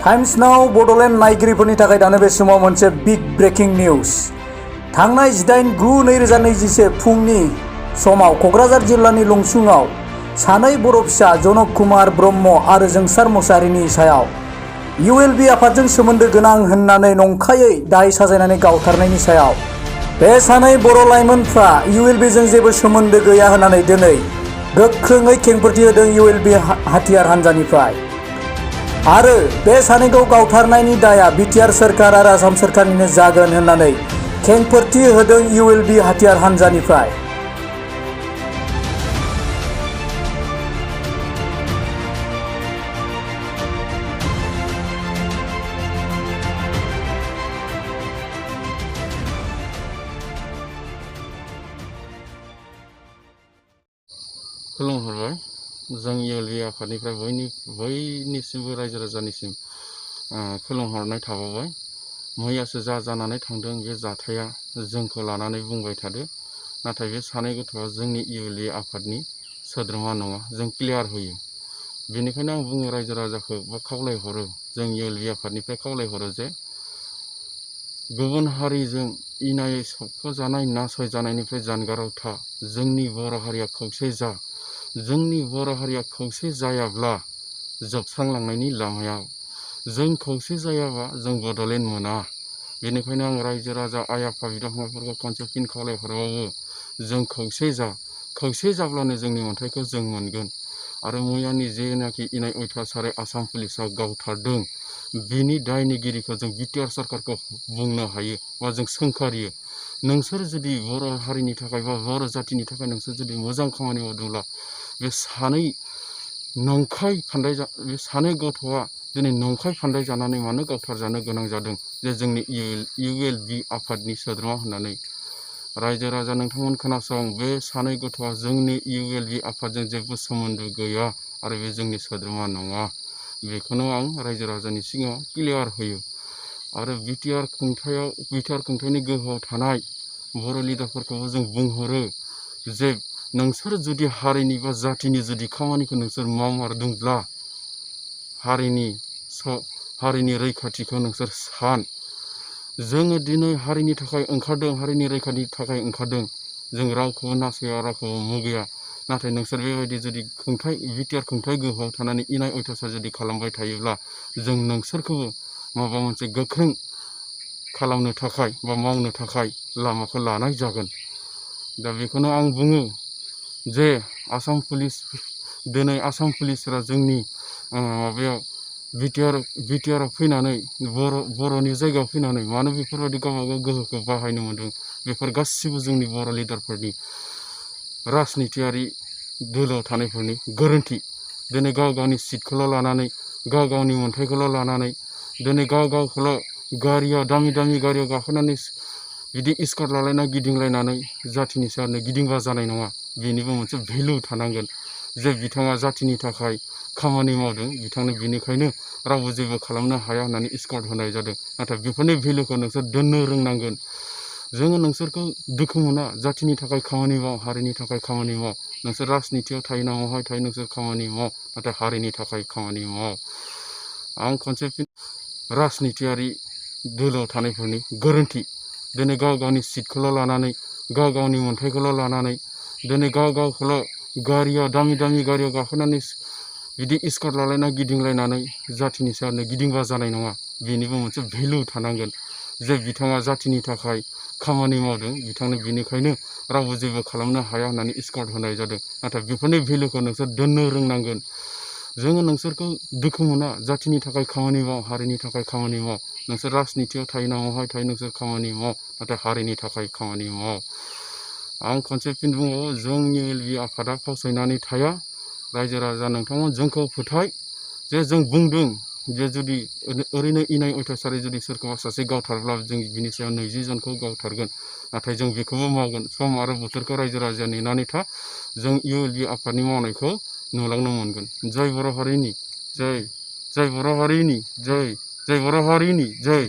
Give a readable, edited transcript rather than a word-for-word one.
Times now Bodoland नायगिरिफोरनि थाखाय दानो बे समाव मोनसे बिग ब्रेकिं निउज। थांनाय 18/9/2021 फुंनि समाव क'क्राझार जिल्लानि लंसुङाव सानै बर' फिसा जनक कुमार ब्रह्म आरो जोंसार मुसाहारिनि सायाव ULB आफादजों सोमोन्दो गोनां होननानै नंखायै दाय साजायनानै गावथारनायनि सायाव बे सानै बर' लाइमोनफ्रा ULBजों जेबो सोमोन्दो गैया होननानै दिनै गोख्रोङै खेंफोरथि होदों ULB हाथियार हान्जानिफ्राय। आरो बे सानैखौ गावथारनायनि दाया बिटिआर सोरखार आरो आसाम सोरखारनिनो जागोन होननानै खेंफोरथि होदों ULB हाथियार हान्जानिफ्राय। खुलुमहरबाय। जों ULB आफादनिफ्राय बयनिसिमबो रायजो राजानिसिम खुलुमहरनाय थाबावबाय। मैयासो जानानै थांदों बे जाथाया जोंखौ लानानै बुंबाय थादो, नाथाय बे सानै गथ'आ जोंनि ULB आफादनि सोद्रोमा नङा, जों क्लियार होयो। बेनिखायनो आं बुङो रायजो राजाखौ बा खावलायहरो, जों ULB आफादनिफ्राय खावलायहरो जे गुबुन हारिजों इनायै सोबख'जानाय नासयजानायनिफ्राय जानगाराव था। जोंनि बर' हारिया खौसे जा। जोंनि बर' हारिया खौसे जायाब्ला जोबस्रांलांनायनि लामायाव, जों खौसे जायाबा जों बड'लेण्ड मोना। बेनिखायनो आं रायजो राजा आइ आफा बिदा फंबायफोरखौ खनसे फिन खावलायहरबावो, जों खौसे जा। खौसे जाब्लानो जोंनि मोन्थायखौ जों मोनगोन। आरो मैयानि जेनाखि इनाय अयथासारै आसाम पुलिसा गावथारदों, बिनि दायनिगिरिखौ जों बिटिआर सरकारखौ बुंनो हायो बा जों सोंखारियो। नोंसोर जुदि बर' हारिनि थाखाय बा बर' जाथिनि थाखाय नोंसोर जुदि मोजां खामानि मावदोंब्ला बे सानै गथ'आ दिनै नंखाय फान्दाय जानानै मानो गावथारजानो गोनां जादों जे जोंनि ULB आफादनि सोद्रोमा होननानै। रायजो राजा नोंथांमोन खोनासं, बे सानै गथ'आ जोंनि ULB आफादजों जेबो सोमोन्दो गैया आरो बे जोंनि सोद्रोमा नङा। बेखौनो आं रायजो राजानि सिगाङाव क्लियार होयो। आरो बिटिआर खुंथायनि गोहोआव थानाय बर' लिडारफोरखौबो जों बुंहरो जे नोंसोर जुदि हारिनि बा जातिनि जुदि खामानिखौ नोंसोर मावमारदोंब्ला हारिनि रैखाथिखौ नोंसोर सान। जोङो दिनै हारिनि थाखाय ओंखारदों, हारिनि रैखाथिनि थाखाय ओंखारदों। जों रावखौबो नासया, रावखौबो मुगैया। नाथाय नोंसोर बेबायदि जुदि बिटिआर खुंथाय गोहोआव थानानै इनाय अयथासार जुदि खालामबाय थायोब्ला जों नोंसोरखौबो माबा मोनसे गोख्रों खालामनो थाखाय बा मावनो थाखाय लामाखौ लानाय जागोन। दा बेखौनो आं बुङो जे दिनै आसाम पुलिसफोरा जोंनि माबायाव बिटिआराव फैनानै बर'नि जायगायाव फैनानै मानो बेफोरबायदि गावबागाव गोहोखौ बाहायनो मोन्दों, बेफोर गासिबो जोंनि बर' लिडारफोरनि राजनितियारि दोलोआव थानायफोरनि गोरोन्थि। दिनै गाव गावनि सिटखौल' लानानै, गाव गावनि मोन्थायखौल' लानानै, दिनै गाव गावखौल' दामि गारियाव गाखोनानै बिदि स्कट लालायना गिदिंलायनानै जाथिनि सायावनो गिदिंबा जानाय नङा। बेनिबो मोनसे भेलु थानांगोन जे बिथाङा जाथिनि थाखाय खामानि मावदों, बिथांनो बेनिखायनो रावबो जेबो खालामनो हाया होननानै स्कट होनाय जादों। नाथाय बेफोरनि भेलुखौ नोंसोर दोननो रोंनांगोन। जोङो नोंसोरखौ दुखु मोना, जाथिनि थाखाय खामानि माव, हारिनि थाखाय खामानि माव। नोंसोर राजनितियाव थायो ना महाय थायो नोंसोर खामानि माव, नाथाय हारिनि थाखाय खामानि माव। आं खनसे राजनितियारि दोलोआव थानायफोरनि गोरोन्थि। दिनै गाव गावनि सिटखौल' लानानै, गाव गावनि मोन्थायखौल' लानानै, दिनै गाव गावखौल' दामि गारियाव गाखोनानै बिदि स्कट लालायना गिदिंलायनानै जाथिनि सायावनो गिदिंबा जानाय नङा। बेनिबो मोनसे भेलु थानांगोन जे बिथाङा जाथिनि थाखाय खामानि मावदों, बिथांनो बेनिखायनो रावबो जेबो खालामनो हाया होननानै स्कट होनाय जादों। नाथाय बेफोरनि भेलुखौ नोंसोर दोननो रोंनांगोन। जोङो नोंसोरखौ दुखु मोना, जाथिनि थाखाय खामानि माव, हारिनि थाखाय खामानि माव। नोंसोर राजनितियाव थायो ना महाय थायो नोंसोर खामानि माव, नाथाय हारिनि थाखाय खामानि माव। आं खनसे फिन बुङो, जों ULB आफादा फावसायनानै थाया। रायजो राजा नोंथांमोन जोंखौ फोथाय जे जों बुंदों जे जुदि ओरैनो इनाय अयथासारै जुदि सोरखौबा सासे गावथारब्ला जों बिनि सायाव 20 जनखौ गावथारगोन। नाथाय जों बेखौबो मावगोन। सम आरो बोथोरखौ रायजो राजाया नेनानै था। जों ULB आफादनि मावनायखौ नुलांनो मोनगोन। जय बर' हारिनि जय, जय बर' हारिनि जय, जय बर' हारिनि जय।